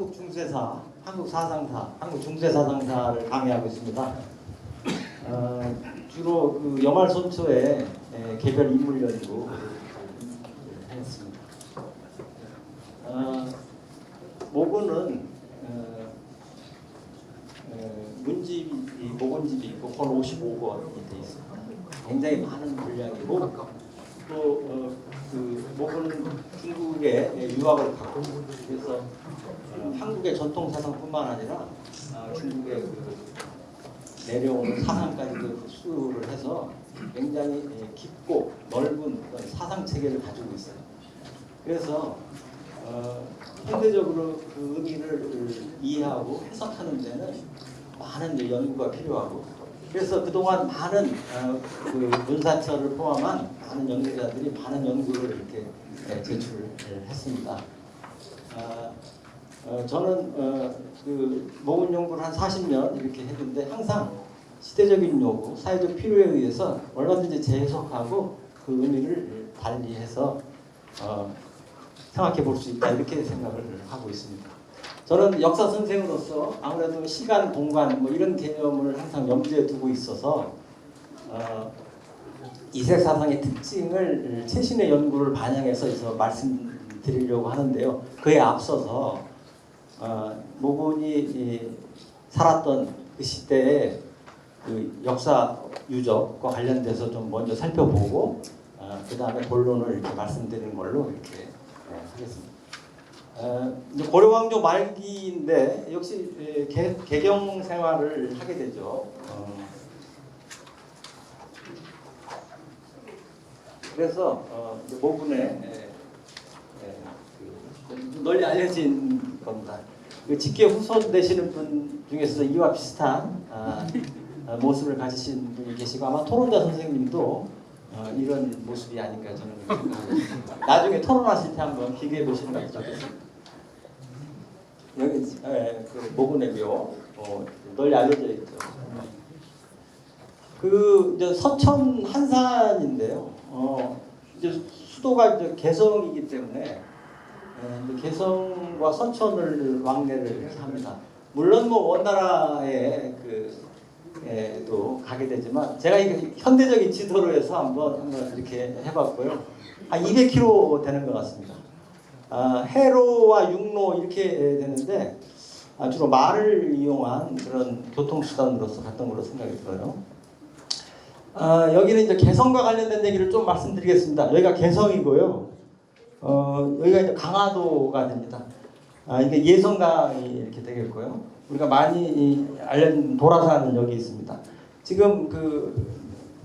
한국 중세사, 한국 사상사, 한국 중세사상사를 강의하고 있습니다. 주로 그 여말손초의 개별 인물 연구 했습니다. 모근은 문집이 모근집이 있고 권 55권이 되어 있습니다. 굉장히 많은 분량이고 또 그 모근은 중국에 유학을 갔고 그래서 한국의 전통 사상뿐만 아니라 중국의 그 내려오는 사상까지도 흡수를 해서 굉장히 깊고 넓은 사상 체계를 가지고 있어요. 그래서 현대적으로 그 의미를 이해하고 해석하는 데는 많은 연구가 필요하고 그래서 그동안 많은 그 문사철을 포함한 많은 연구자들이 많은 연구를 이렇게 제출했습니다. 저는 그 모근 연구를 한 40년 이렇게 했는데 항상 시대적인 요구, 사회적 필요에 의해서 얼마든지 재해석하고 그 의미를 달리해서 생각해 볼 수 있다 이렇게 생각을 하고 있습니다. 저는 역사 선생으로서 아무래도 시간, 공간 뭐 이런 개념을 항상 염두에 두고 있어서 이색 사상의 특징을 최신의 연구를 반영해서 말씀드리려고 하는데요. 그에 앞서서 모근이 살았던 그 시대의 그 역사 유적과 관련돼서 좀 먼저 살펴보고 그 다음에 본론을 이렇게 말씀드리는 걸로 이렇게 하겠습니다. 이제 고려왕조 말기인데 역시 개경 생활을 하게 되죠. 그래서 모근에 널리 알려진 겁니다. 그 직계 후손 되시는 분 중에서 이와 비슷한 모습을 가지신 분이 계시고 아마 토론자 선생님도 이런 모습이 아닌가 저는 생각합니다. 나중에 토론하실 때 한번 비교해 보시는 것이 좋겠습니다. 여기 그 모근의 묘 널리 알려져 있죠. 그 이제 서천 한산인데요. 이제 수도가 이제 개성이기 때문에 개성과 서천을 왕래를 합니다. 물론 뭐 원나라에 또 가게 되지만 제가 이게 현대적인 지도로 해서 한번 이렇게 해봤고요. 한 200km 되는 것 같습니다. 해로와 육로 이렇게 되는데 주로 말을 이용한 그런 교통수단으로서 갔던 걸로 생각이 들어요. 여기는 이제 개성과 관련된 얘기를 좀 말씀드리겠습니다. 여기가 개성이고요. 여기가 이제 강화도가 됩니다. 이게 예성강이 이렇게 되겠고요. 우리가 많이 알려진 도라산은 여기 있습니다. 지금 그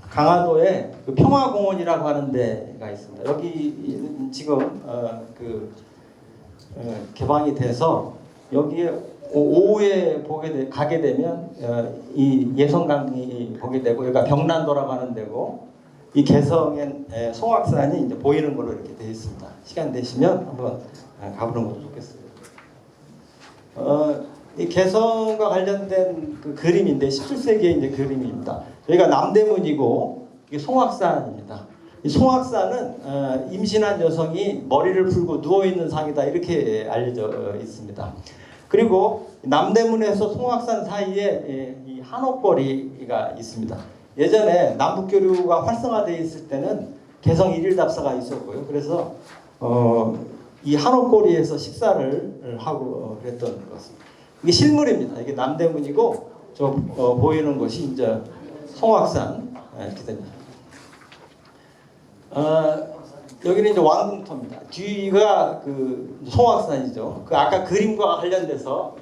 강화도에 그 평화공원이라고 하는 데가 있습니다. 여기 지금 개방이 돼서 여기에 오후에 가게 되면 이 예성강이 보게 되고 여기가 병란도라고 하는 데고 이 개성의 송악산이 이제 보이는 걸로 이렇게 되어 있습니다. 시간 되시면 한번 가보는 것도 좋겠어요. 이 개성과 관련된 그 그림인데 17세기의 이제 그림입니다. 여기가 남대문이고 이게 송악산입니다. 이 송악산은 임신한 여성이 머리를 풀고 누워 있는 상이다 이렇게 알려져 있습니다. 그리고 남대문에서 송악산 사이에 이 한옥거리가 있습니다. 예전에 남북교류가 활성화되어 있을 때는 개성 일일답사가 있었고요. 그래서 이 한옥거리에서 식사를 하고 그랬던 것 같습니다. 이게 실물입니다. 이게 남대문이고 저 보이는 것이 이제 송악산 이렇게 됩니다. 여기는 이제 왕궁터입니다. 뒤가 그 송악산이죠. 그 아까 그림과 관련돼서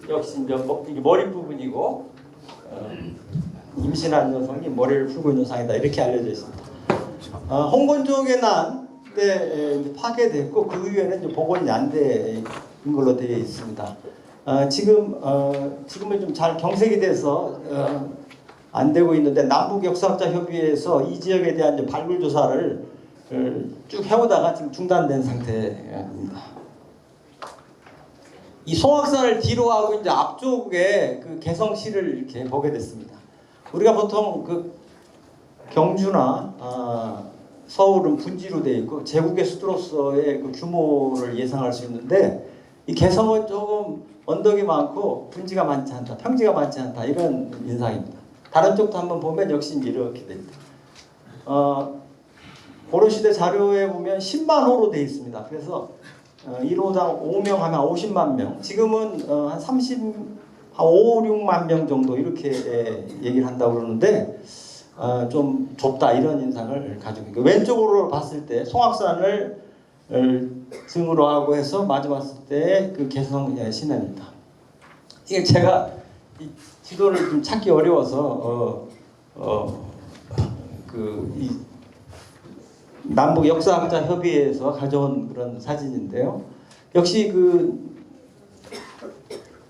역시 이제 머리 부분이고 임신한 여성이 머리를 풀고 있는 상이다 이렇게 알려져 있습니다. 홍건조의 난 때 파괴됐고 그 이후에는 이제 복원 양대인 걸로 되어 있습니다. 지금은 좀 잘 경색이 돼서 안 되고 있는데 남북 역사학자 협의회에서 이 지역에 대한 이제 발굴 조사를 쭉 해오다가 지금 중단된 상태입니다. 이 송악산을 뒤로 하고 이제 앞쪽에 그 개성시를 이렇게 보게 됐습니다. 우리가 보통 그 경주나 서울은 분지로 되어 있고 제국의 수도로서의 그 규모를 예상할 수 있는데 이 개성은 조금 언덕이 많고 분지가 많지 않다, 평지가 많지 않다 이런 인상입니다. 다른 쪽도 한번 보면 역시 이렇게 됩니다. 고려시대 자료에 보면 10만 호로 되어 있습니다. 그래서 1호당 5명 하면 50만 명. 지금은 한 5, 6만 명 정도 이렇게 얘기를 한다고 그러는데 좀 좁다 이런 인상을 가지고 있고, 왼쪽으로 봤을 때 송악산을 등으로 하고 해서 마주 봤을 때 그 개성 시내입니다. 이게 제가 이 지도를 좀 찾기 어려워서 이 남북 역사학자 협의회에서 가져온 그런 사진인데요. 역시 그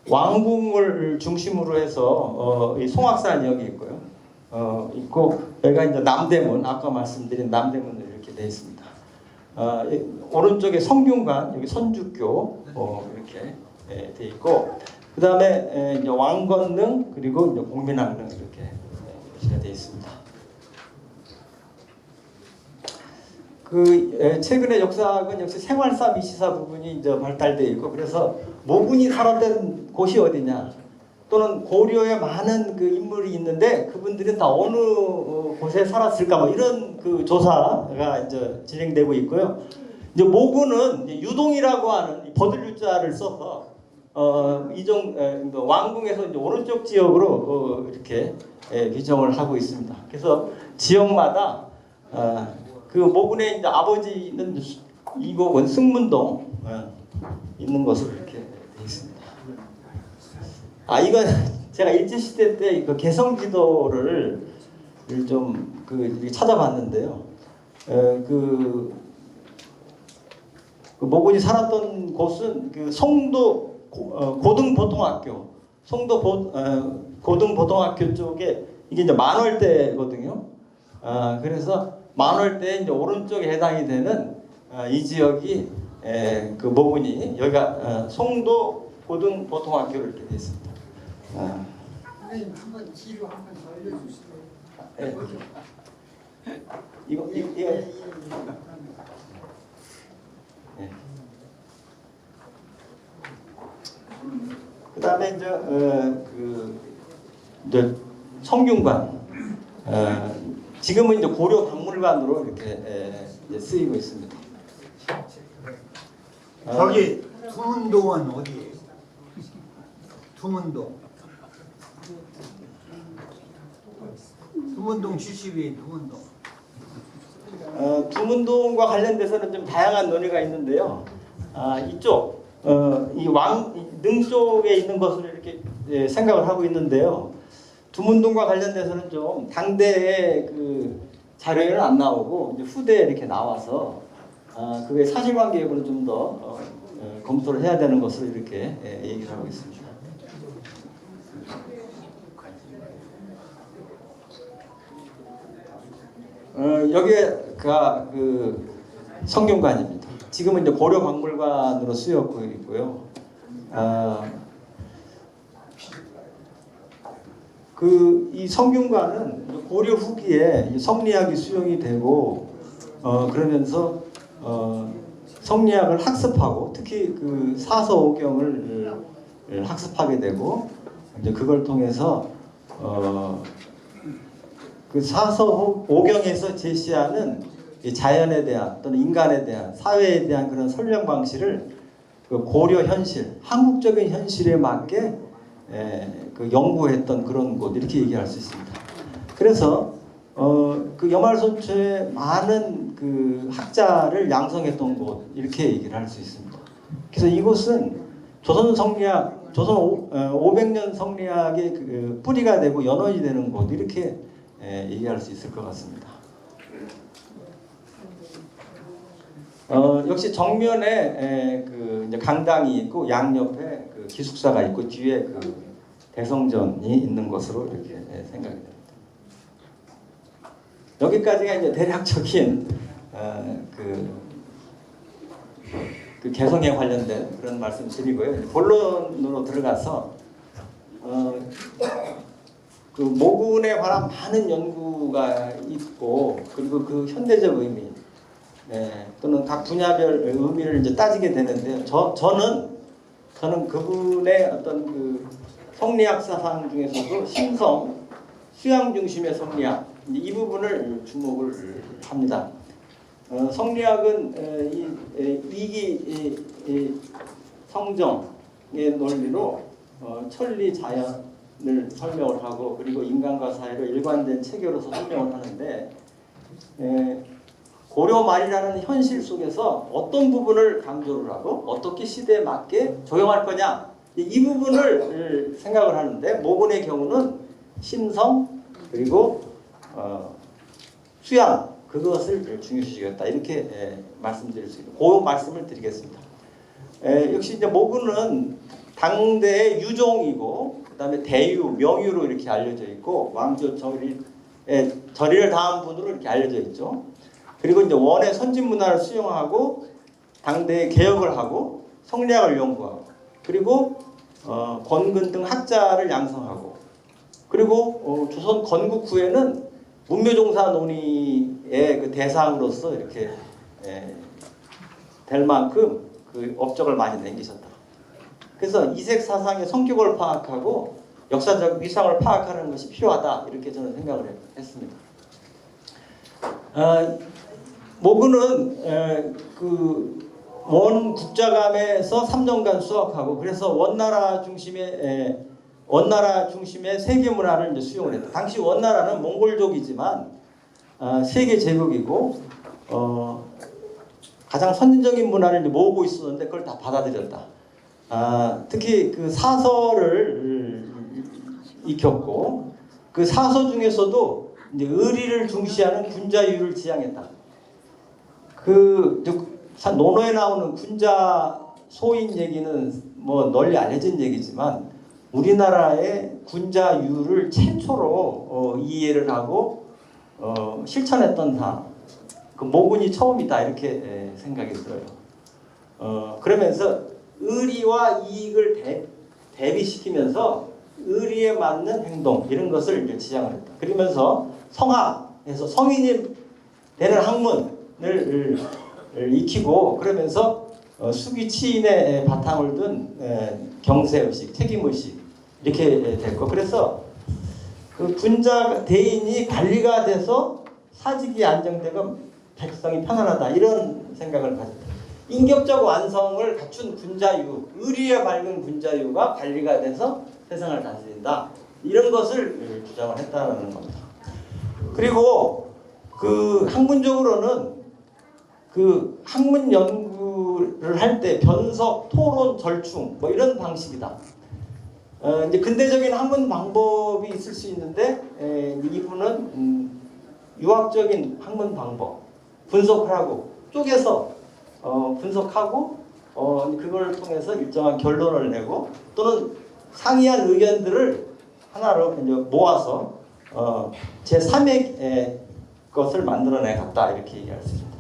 왕궁을 중심으로 해서 이 송악산 여기 있고요. 있고 여기가 이제 남대문, 아까 말씀드린 남대문으로 이렇게 되어 있습니다. 오른쪽에 성균관, 여기 선주교 이렇게 되어 있고, 그 다음에 이제 왕건릉 그리고 이제 공민왕릉 이렇게 되어 있습니다. 그 최근에 역사학은 역시 생활사 미시사 부분이 이제 발달되어 있고, 그래서 모군이 살았던 곳이 어디냐, 또는 고려에 많은 그 인물이 있는데 그분들은 다 어느 곳에 살았을까, 뭐 이런 그 조사가 이제 진행되고 있고요. 이제 모군은 유동이라고 하는 버들유자를 써서 왕궁에서 이제 오른쪽 지역으로 이렇게 규정을 하고 있습니다. 그래서 지역마다 그 모군의 이제 아버지는 이곡은 승문동 있는 것으로 이렇게 되어 있습니다. 이건 제가 일제시대 때 그 개성지도를 좀 찾아봤는데요. 그 모군이 살았던 곳은 그 송도 고등보통학교, 고등보통학교 쪽에 이게 이제 만월대거든요. 그래서 만월대 이제 오른쪽에 해당이 되는 이 지역이 그 모군이 여기가 송도 고등보통학교로 이렇게 되어 있습니다. 선생님 한번 뒤로 한번 더 알려주시죠. 이거 그다음에 이제 성균관, 지금은 이제 고려 박물관으로 이렇게 쓰이고 있습니다. 저기 두문동은 어디예요? 두문동. 두문동 70이 두문동. 두문동과 관련돼서는 좀 다양한 논의가 있는데요. 이쪽 이 왕릉 쪽에 있는 것으로 이렇게 생각을 하고 있는데요. 두문동과 관련돼서는 좀 당대의 그 자료에는 안 나오고 이제 후대에 이렇게 나와서 그게 사실관계적으로 좀 더 검토를 해야 되는 것으로 이렇게 얘기를 하고 있습니다. 여기가 그 성균관입니다. 지금은 이제 고려박물관으로 쓰였고 있고요. 이 성균관은 고려 후기에 성리학이 수용이 되고 그러면서 성리학을 학습하고 특히 그 사서오경을 학습하게 되고 이제 그걸 통해서 그 사서오경에서 제시하는 이 자연에 대한 또는 인간에 대한 사회에 대한 그런 설명 방식을 그 고려 현실, 한국적인 현실에 맞게 그 연구했던 그런 곳 이렇게 얘기할 수 있습니다. 그래서 그 여말선초에 많은 그 학자를 양성했던 곳 이렇게 얘기를 할 수 있습니다. 그래서 이곳은 조선 성리학, 조선 500년 성리학의 그 뿌리가 되고 연원이 되는 곳 이렇게 얘기할 수 있을 것 같습니다. 역시 정면에 그 이제 강당이 있고 양옆에 그 기숙사가 있고 뒤에 그 대성전이 있는 것으로 이렇게 생각이 됩니다. 여기까지가 이제 대략적인 그 개성에 관련된 그런 말씀 드리고요. 본론으로 들어가서 그 모군에 관한 많은 연구가 있고 그리고 그 현대적 의미 또는 각 분야별 의미를 이제 따지게 되는데요. 저는 저는 그분의 어떤 그 성리학 사상 중에서도 심성, 수양 중심의 성리학 이 부분을 주목을 합니다. 성리학은 이 성정의 논리로 천리 자연을 설명을 하고 그리고 인간과 사회를 일관된 체계로서 설명을 하는데 고려 말이라는 현실 속에서 어떤 부분을 강조를 하고 어떻게 시대에 맞게 적용할 거냐 이 부분을 생각을 하는데 모근의 경우는 심성 그리고 수양 그것을 중요시하겠다 이렇게 말씀드릴 수 있는 그 말씀을 드리겠습니다. 역시 이제 모근은 당대의 유종이고 그다음에 대유, 명유로 이렇게 알려져 있고 왕조 절의를 당한 분으로 이렇게 알려져 있죠. 그리고 이제 원의 선진 문화를 수용하고 당대의 개혁을 하고 성리학을 연구하고 그리고 권근 등 학자를 양성하고 그리고 조선 건국 후에는 문묘종사 논의의 그 대상으로서 이렇게 될 만큼 그 업적을 많이 남기셨다. 그래서 이색 사상의 성격을 파악하고 역사적 위상을 파악하는 것이 필요하다 이렇게 저는 생각을 했습니다. 모근은 그 원 국자감에서 3년간 수학하고 그래서 원나라 중심의 세계 문화를 이제 수용을 했다. 당시 원나라는 몽골족이지만 세계 제국이고 가장 선진적인 문화를 이제 모으고 있었는데 그걸 다 받아들였다. 특히 그 사서를 익혔고 그 사서 중에서도 이제 의리를 중시하는 군자유를 지향했다. 그 논어에 나오는 군자 소인 얘기는 뭐 널리 알려진 얘기지만 우리나라의 군자유를 최초로 이해를 하고 실천했던 그 모군이 처음이다 이렇게 생각이 들어요. 그러면서 의리와 이익을 대비시키면서 의리에 맞는 행동 이런 것을 이제 지향을 했다. 그러면서 성학에서 성인이 되는 학문을 익히고 그러면서 수기치인의 바탕을 둔 경세의식, 책임의식 이렇게 됐고 그래서 그 군자 대인이 관리가 돼서 사직이 안정되고 백성이 편안하다 이런 생각을 가졌다. 인격적 완성을 갖춘 군자유, 의리에 밝은 군자유가 관리가 돼서 세상을 다스린다 이런 것을 주장을 했다는 겁니다. 그리고 그 학문적으로는 그 학문 연구를 할 때 변석, 토론, 절충 뭐 이런 방식이다. 이제 근대적인 학문 방법이 있을 수 있는데 이분은 유학적인 학문 방법 분석을 하고 쪼개서 분석하고 그걸 통해서 일정한 결론을 내고 또는 상이한 의견들을 하나로 이제 모아서 제3의 것을 만들어내 갔다 이렇게 얘기할 수 있습니다.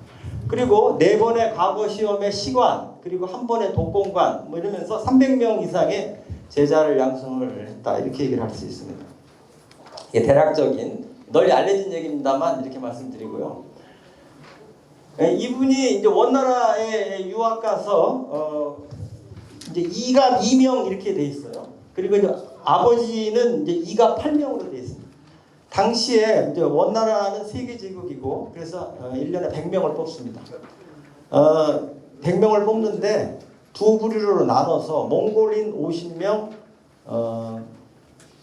그리고 4번의 과거 시험의 시관 그리고 한 번의 독공관 뭐 이러면서 300명 이상의 제자를 양성을 했다 이렇게 얘기를 할 수 있습니다. 이게 대략적인 널리 알려진 얘기입니다만 이렇게 말씀드리고요. 이분이 이제 원나라에 유학 가서 이제 이갑 2명 이렇게 돼 있어요. 그리고 이제 아버지는 이제 이갑 8명으로 돼 있습니다. 당시에 이제 원나라는 세계 제국이고 그래서 1년에 100명을 뽑습니다. 100명을 뽑는데 두 부류로 나눠서 몽골인 50명,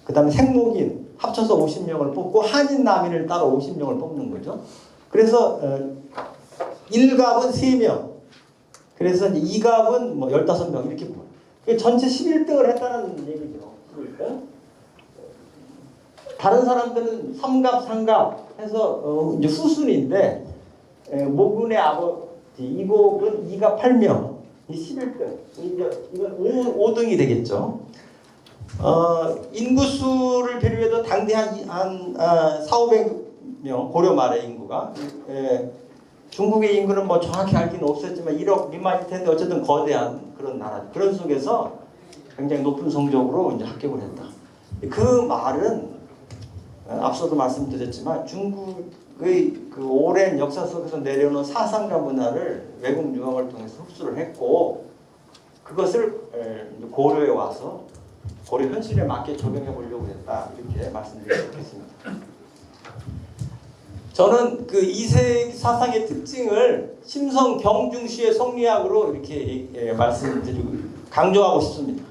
그다음에 생목인 합쳐서 50명을 뽑고 한인 남인을 따로 50명을 뽑는 거죠. 그래서 1갑은 3명, 그래서 2갑은 뭐 15명 이렇게 뽑아요. 전체 11등을 했다는 얘기죠. 그러니까 다른 사람들은 3갑, 3갑 해서 이제 후순인데 모군의 아버지 이곡은 2갑 8명, 이 11등, 이건 5등이 되겠죠. 인구수를 비교해도 당대 한 4,500명 고려 말의 인구가 중국의 인구는 뭐 정확히 알기는 없었지만 1억 미만일 텐데 어쨌든 거대한 그런 나라 그런 속에서 굉장히 높은 성적으로 이제 합격을 했다. 그 말은 앞서도 말씀드렸지만 중국의 그 오랜 역사 속에서 내려오는 사상과 문화를 외국 유학을 통해서 흡수를 했고 그것을 고려에 와서 고려 현실에 맞게 적용해 보려고 했다, 이렇게 말씀드리겠습니다. 저는 그 이색 사상의 특징을 심성 경중시의 성리학으로 이렇게 말씀드리고 강조하고 싶습니다.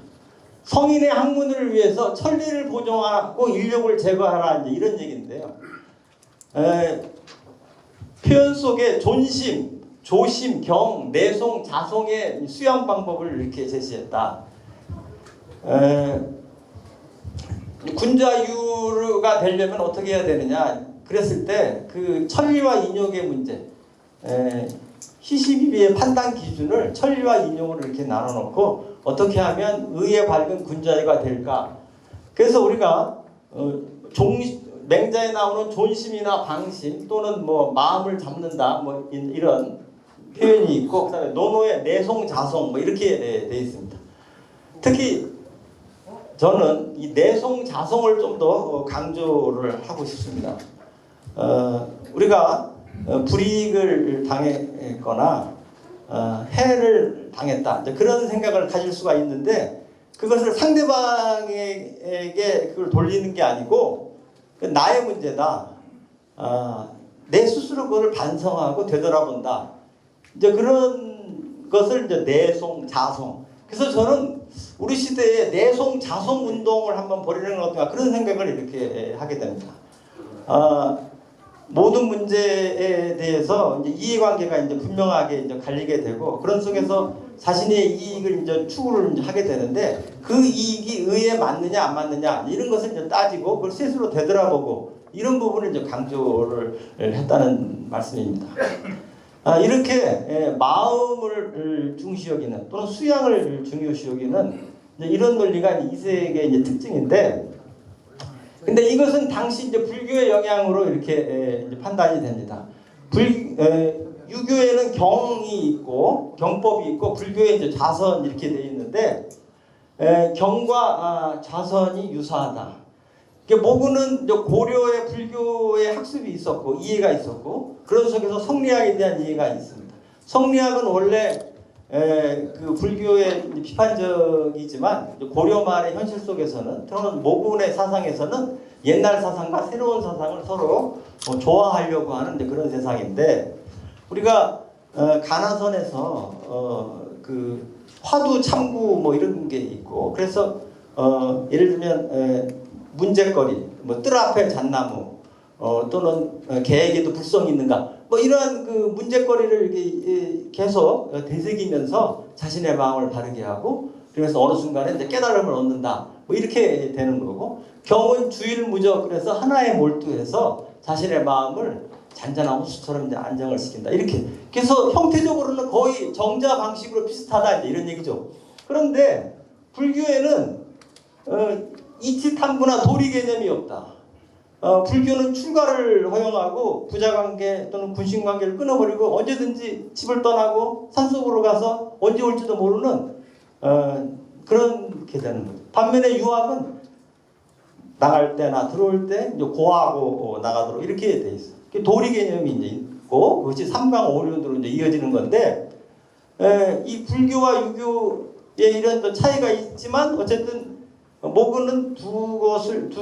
성인의 학문을 위해서 천리를 보존하고 인력을 제거하라, 이제 이런 얘기인데요. 표현 속에 존심, 조심, 경, 내송, 자송의 수양 방법을 이렇게 제시했다. 군자유가 되려면 어떻게 해야 되느냐? 그랬을 때 그 천리와 인욕의 문제, 희시비비의 판단 기준을 천리와 인욕으로 이렇게 나눠놓고 어떻게 하면 의에 밝은 군자유가 될까? 그래서 우리가 맹자에 나오는 존심이나 방심 또는 뭐 마음을 잡는다, 뭐 이런 표현이 있고, 그다음에 논어의 내송, 자송 뭐 이렇게 돼 있습니다. 특히 저는 이 내송, 자송을 좀 더 강조를 하고 싶습니다. 우리가 불이익을 당했거나 해를 당했다, 이제 그런 생각을 가질 수가 있는데, 그것을 상대방에게 그걸 돌리는 게 아니고 나의 문제다. 내 스스로 그걸 반성하고 되돌아본다. 이제 그런 것을 이제 내송, 자송. 그래서 저는 우리 시대에 내송, 자송 운동을 한번 벌이는 건 어떤가, 그런 생각을 이렇게 하게 됩니다. 모든 문제에 대해서 이제 이해관계가 이제 분명하게 이제 갈리게 되고, 그런 속에서 자신의 이익을 이제 추구를 이제 하게 되는데, 그 이익이 의에 맞느냐 안 맞느냐 이런 것을 이제 따지고 그걸 스스로 되돌아보고, 이런 부분을 이제 강조를 했다는 말씀입니다. 이렇게 마음을 중시 여기는 또는 수양을 중요시 여기는 이런 논리가 이색의 이제 특징인데, 근데 이것은 당시 이제 불교의 영향으로 이렇게 이제 판단이 됩니다. 유교에는 경이 있고 경법이 있고, 불교에 이제 자선 이렇게 돼 있는데, 경과 자선이 유사하다. 모구는 이제 고려의 불교의 학습이 있었고 이해가 있었고, 그런 속에서 성리학에 대한 이해가 있습니다. 성리학은 원래 그 불교의 비판적이지만 고려말의 현실 속에서는, 또는 모군의 사상에서는 옛날 사상과 새로운 사상을 서로 조화하려고 하는 그런 세상인데, 우리가 가나선에서 그 화두 참구 뭐 이런 게 있고, 그래서 예를 들면 문제거리, 뭐 뜰 앞에 잣나무, 또는 개에게도 불성이 있는가, 뭐 이러한 그 문제거리를 이렇게 계속 되새기면서 자신의 마음을 바르게 하고, 그래서 어느 순간에 이제 깨달음을 얻는다, 뭐 이렇게 되는 거고, 경은 주일무적, 그래서 하나에 몰두해서 자신의 마음을 잔잔한 호수처럼 이제 안정을 시킨다, 이렇게. 그래서 형태적으로는 거의 정자 방식으로 비슷하다, 이제 이런 얘기죠. 그런데 불교에는 이치탐구나 도리 개념이 없다. 불교는 출가를 허용하고 부자관계 또는 군신관계를 끊어버리고 언제든지 집을 떠나고 산속으로 가서 언제 올지도 모르는 그렇게 되는 거죠. 반면에 유학은 나갈 때나 들어올 때 이제 고하고 나가도록 이렇게 돼 있어요. 도리 개념이 이제 있고, 그것이 삼강오륜으로 이제 이어지는 건데, 이 불교와 유교의 이런 차이가 있지만 어쨌든 모군은 두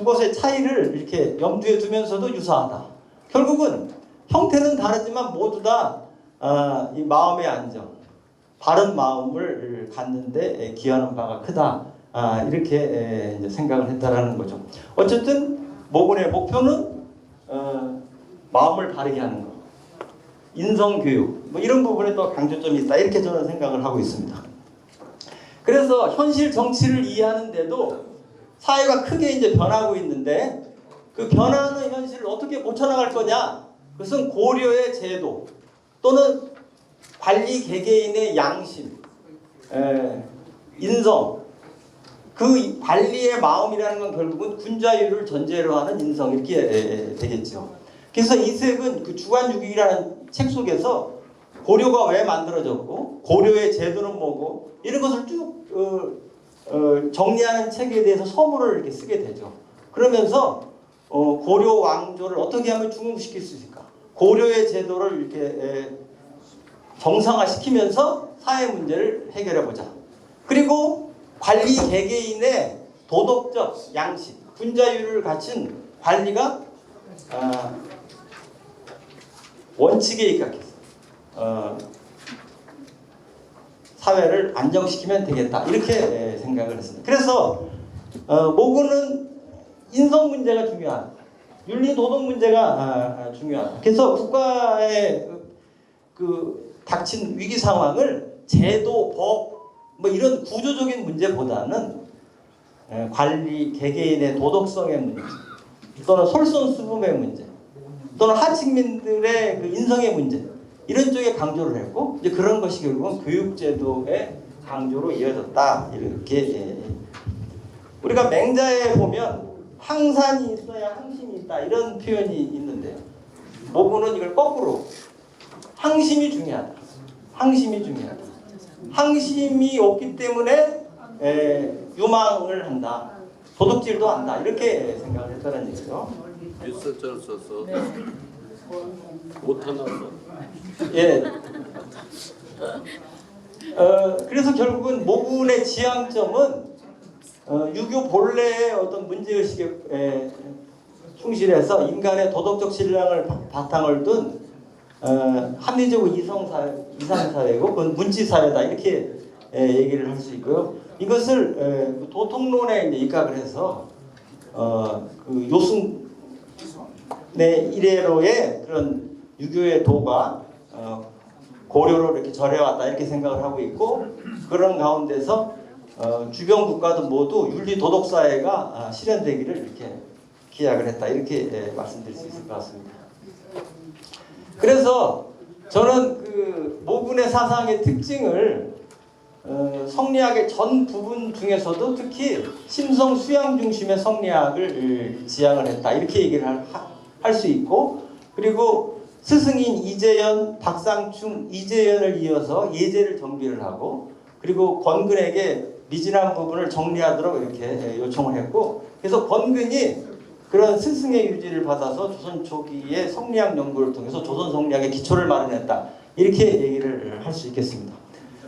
것의 차이를 이렇게 염두에 두면서도 유사하다. 결국은 형태는 다르지만 모두 다 이 마음의 안정, 바른 마음을 갖는데 기여하는 바가 크다. 이렇게 이제 생각을 했다라는 거죠. 어쨌든 모군의 목표는 마음을 바르게 하는 것, 인성교육, 뭐 이런 부분에 또 강조점이 있다, 이렇게 저는 생각을 하고 있습니다. 그래서 현실 정치를 이해하는데도 사회가 크게 이제 변하고 있는데, 그 변하는 현실을 어떻게 고쳐나갈 거냐? 그것은 고려의 제도 또는 관리 개개인의 양심, 인성, 그 관리의 마음이라는 건 결국은 군자유를 전제로 하는 인성, 이렇게 되겠죠. 그래서 이색은 그 주관유기라는 책 속에서 고려가 왜 만들어졌고 고려의 제도는 뭐고 이런 것을 쭉 정리하는 책에 대해서 서문을 이렇게 쓰게 되죠. 그러면서 고려 왕조를 어떻게 하면 중흥시킬 수 있을까? 고려의 제도를 이렇게 정상화시키면서 사회 문제를 해결해 보자. 그리고 관리 개개인의 도덕적 양식, 분자율을 갖춘 관리가 원칙에 입각해서 사회를 안정시키면 되겠다 이렇게 생각을 했습니다. 그래서 모구는 인성 문제가 중요하다. 윤리 도덕 문제가 중요하다. 그래서 국가의 그 닥친 위기 상황을 제도, 법 뭐 이런 구조적인 문제보다는 관리 개개인의 도덕성의 문제 또는 솔선수범의 문제 또는 하층민들의 그 인성의 문제 이런 쪽에 강조를 했고 이제 그런 것이 결국은 교육제도의 강조로 이어졌다 이렇게 우리가 맹자에 보면 항산이 있어야 항심이 있다 이런 표현이 있는데요. 모구는 이걸 거꾸로 항심이 중요하다. 항심이 중요하다. 항심이 없기 때문에 유망을 한다. 도둑질도 한다. 이렇게 생각을 했다는 얘기죠. 뉴스처럼 써서 못하나 봐. 예. 그래서 결국은 모군의 지향점은 유교 본래의 어떤 문제의식에 충실해서 인간의 도덕적 신량을 바탕을 둔 합리적으로 이상사회고 그건 문치사회다 이렇게 얘기를 할 수 있고요. 이것을 도통론에 이제 입각을 해서 그 요순의 이래로의 그런 유교의 도가 고려로 이렇게 절해왔다 이렇게 생각을 하고 있고 그런 가운데서 주변 국가도 모두 윤리 도덕 사회가 실현되기를 이렇게 기약을 했다 이렇게 말씀드릴 수 있을 것 같습니다. 그래서 저는 그 모군의 사상의 특징을 성리학의 전 부분 중에서도 특히 심성 수양 중심의 성리학을 지향을 했다 이렇게 얘기를 할 수 있고 그리고 스승인 이재현, 박상충, 이재현을 이어서 예제를 정비를 하고 그리고 권근에게 미진한 부분을 정리하도록 이렇게 요청을 했고 그래서 권근이 그런 스승의 유지를 받아서 조선 초기의 성리학 연구를 통해서 조선 성리학의 기초를 마련했다 이렇게 얘기를 할 수 있겠습니다.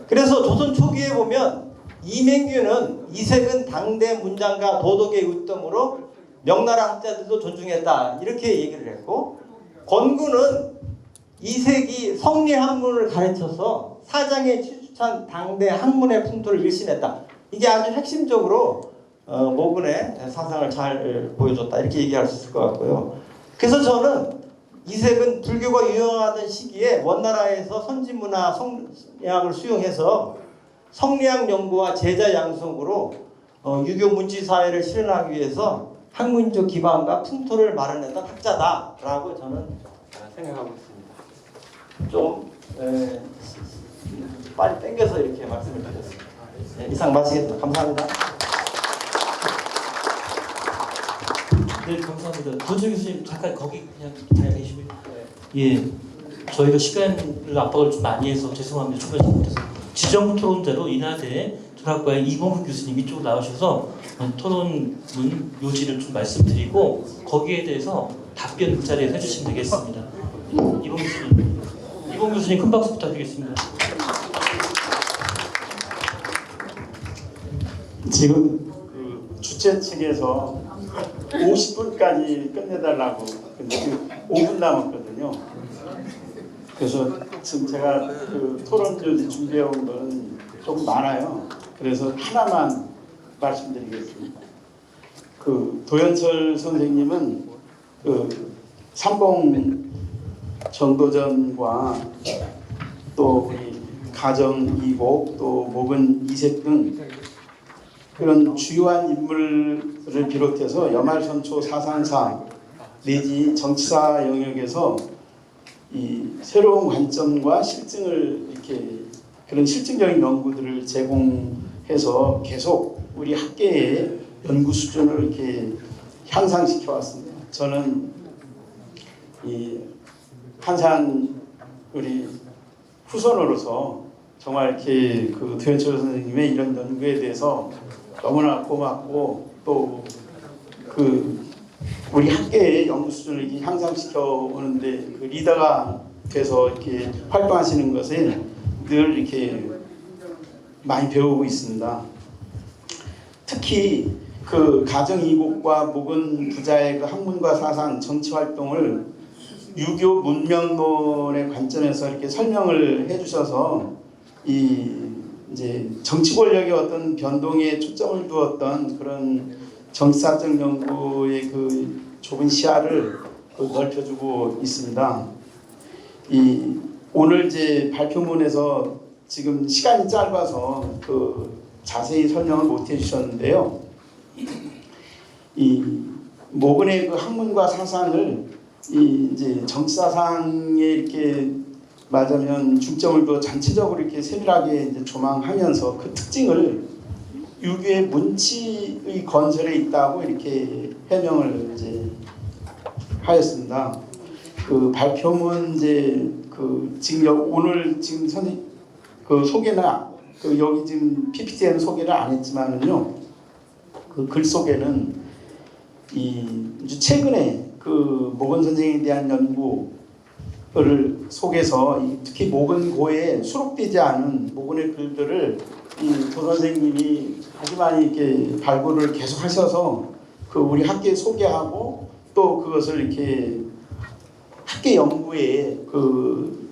그래서 조선 초기에 보면 이맹규는 이색은 당대 문장과 도덕의 으뜸으로 명나라 학자들도 존중했다 이렇게 얘기를 했고 권구는 이색이 성리 학문을 가르쳐서 사장에 취수한 당대 학문의 풍토를 일신했다. 이게 아주 핵심적으로 모군의 사상을 잘 보여줬다 이렇게 얘기할 수 있을 것 같고요. 그래서 저는 이색은 불교가 유행하던 시기에 원나라에서 선진문화 성리학을 수용해서 성리학 연구와 제자 양성으로 유교 문치 사회를 실현하기 위해서 학문적 기반과 풍토를 마련했던 학자다라고 저는 생각하고 있습니다. 좀 빨리 당겨서 이렇게 말씀을 드렸습니다. 네, 이상 마치겠습니다. 감사합니다. 네, 감사합니다. 도재 교수님 잠깐 거기 그냥 잘 계시고요. 예, 저희가 시간을 압박을 좀 많이 해서 죄송합니다. 초반에 못해서 지정 토론자로 인하대 철학과의 이봉훈 교수님 이쪽으로 나오셔서 토론문 요지를 좀 말씀드리고 거기에 대해서 답변 그 자리에서 해주시면 되겠습니다. 이봉 교수님 큰 박수 부탁드리겠습니다. 지금 그 주최 측에서 50분까지 끝내달라고 근데 지금 5분 남았거든요. 그래서 지금 제가 그 토론조 준비해 온 거는 조금 많아요. 그래서 하나만 말씀드리겠습니다. 그 도연철 선생님은 그 삼봉 정도전과 또 우리 가정 이곡 또 목은 이색 등 그런 주요한 인물을 비롯해서 여말선초 사상사 내지 정치사 영역에서 이 새로운 관점과 실증을 이렇게 그런 실증적인 연구들을 제공해서 계속 우리 학계의 연구 수준을 이렇게 향상시켜 왔습니다. 저는 이 한산 우리 후손으로서 정말 이렇게 그 도연철 선생님의 이런 연구에 대해서 너무나 고맙고 또 그 우리 학계의 연구 수준을 이렇게 향상시켜 오는데 그 리더가 돼서 이렇게 활동하시는 것에 늘 이렇게 많이 배우고 있습니다. 특히 그 가정 이곡과 묵은 부자의 그 학문과 사상, 정치 활동을 유교 문명론의 관점에서 이렇게 설명을 해주셔서 이 이제 정치 권력의 어떤 변동에 초점을 두었던 그런 정치사적 연구의 그 좁은 시야를 넓혀주고 있습니다. 이 오늘 이제 발표문에서 지금 시간이 짧아서 그 자세히 설명을 못 해주셨는데요. 이 모근의 그 학문과 사상을 이 이제 정치사상에 이렇게 말하자면 중점을 둬 전체적으로 이렇게 세밀하게 이제 조망하면서 그 특징을 유교의 문치의 건설에 있다고 이렇게 해명을 이제 하였습니다. 그 발표문 이제 그 지금 오늘 지금 그 소개나 그 여기 지금 PPT에는 소개를 안 했지만은요. 그 글 속에는 이 최근에 그 모근 선생에 대한 연구를 속에서 특히 모근고에 수록되지 않은 모근의 글들을 이 도 선생님이 아주 많이 이렇게 발굴을 계속 하셔서 그 우리 학계에 소개하고 또 그것을 이렇게 학계 연구에 그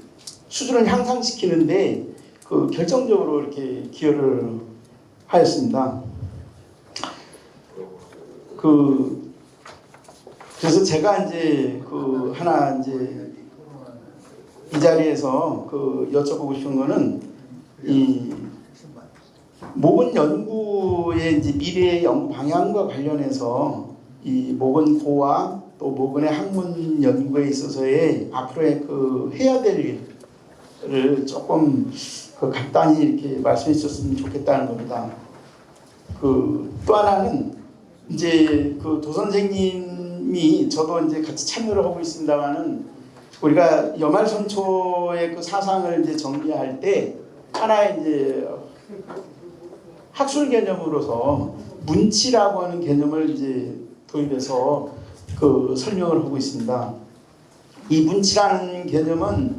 수준을 향상시키는데 그 결정적으로 이렇게 기여를 하였습니다. 그래서 제가 이제 그 하나 이제 이 자리에서 그 여쭤보고 싶은 거는 이 모근 연구의 이제 미래의 연구 방향과 관련해서 이 모근고와 또 모근의 학문 연구에 있어서의 앞으로의 그 해야 될 일을 조금 그 간단히 이렇게 말씀해 주셨으면 좋겠다는 겁니다. 그 또 하나는 이제 그 도 선생님이 저도 이제 같이 참여를 하고 있습니다만은 우리가 여말선초의 그 사상을 이제 정리할 때 하나의 이제 학술 개념으로서 문치라고 하는 개념을 이제 도입해서 그 설명을 하고 있습니다. 이 문치라는 개념은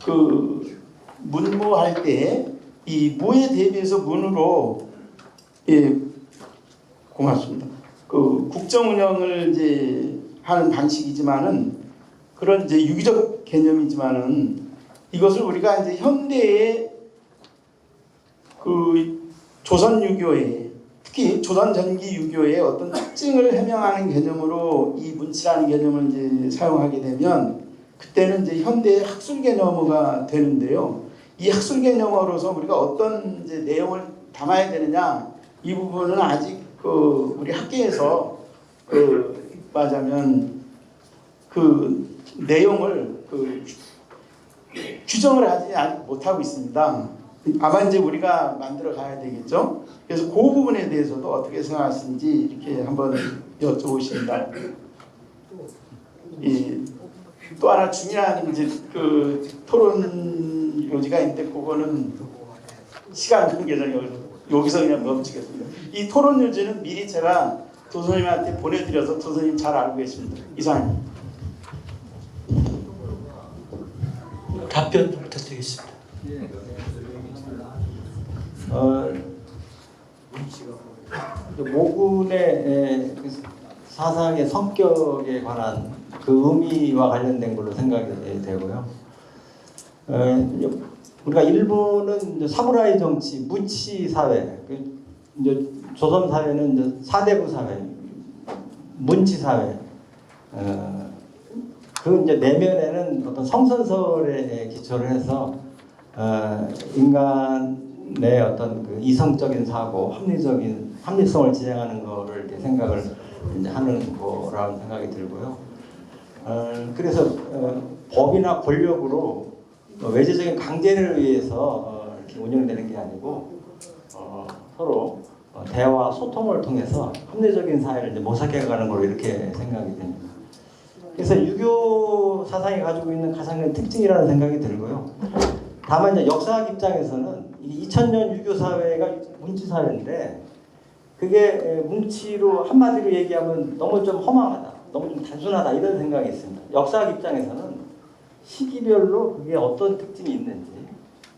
그 문무할 때 이 무에 대비해서 문으로 고맙습니다. 그 국정 운영을 이제 하는 방식이지만은 그런 이제 유기적 개념이지만은 이것을 우리가 이제 현대의 그 조선 유교의 특히 조선 전기 유교의 어떤 특징을 해명하는 개념으로 이 문치라는 개념을 이제 사용하게 되면 그때는 이제 현대의 학술 개념어가 되는데요. 이 학술 개념어로서 우리가 어떤 이제 내용을 담아야 되느냐 이 부분은 아직 그 우리 학계에서 그 말하자면 그 내용을 그 규정을 아직 못하고 있습니다. 아마 이제 우리가 만들어 가야 되겠죠. 그래서 그 부분에 대해서도 어떻게 생각하시는지 이렇게 한번 여쭤보십니다. 또 하나 중요한 이제 그 토론 요지가 있는데 그거는 시간 관계상 여기서 그냥 멈추겠습니다. 이 토론 요지는 미리 제가 도선생님한테 보내드려서 도선생님 잘 알고 계십니다. 이상입니다. 답변 좀 부탁드리겠습니다. 모군의 사상의 성격에 관한 그 의미와 관련된 걸로 생각이 되고요. 우리가 일본은 사무라이 정치, 무치 사회, 이제 조선 사회는 이제 사대부 사회, 문치 사회. 그 이제 내면에는 어떤 성선설에 기초를 해서 인간의 어떤 그 이성적인 사고, 합리성을 지향하는 거를 이렇게 생각을 이제 하는 거라는 생각이 들고요. 그래서 법이나 권력으로 외제적인 강제를 의해서 이렇게 운영되는 게 아니고 서로 대화, 소통을 통해서 합리적인 사회를 이제 모색해가는 걸로 이렇게 생각이 됩니다. 그래서 유교 사상이 가지고 있는 가장 큰 특징이라는 생각이 들고요. 다만 이제 역사학 입장에서는 2000년 유교 사회가 문치 사회인데 그게 문치로 한마디로 얘기하면 너무 좀 허망하다, 너무 좀 단순하다 이런 생각이 있습니다. 역사학 입장에서는 시기별로 그게 어떤 특징이 있는지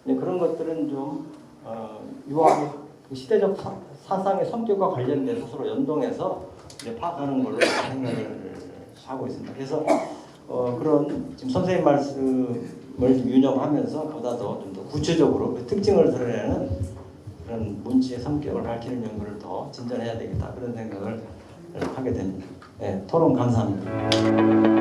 그런 것들은 좀 유하게 시대적 사상의 성격과 관련돼서 서로 연동해서 이제 파악하는 걸로 생각을 하고 있습니다. 그래서 그런 지금 선생님 말씀을 유념하면서 보다 더 좀 더 구체적으로 그 특징을 드러내는 그런 문치의 성격을 밝히는 연구를 더 진전해야 되겠다 그런 생각을 하게 됩니다. 네, 토론 감사합니다.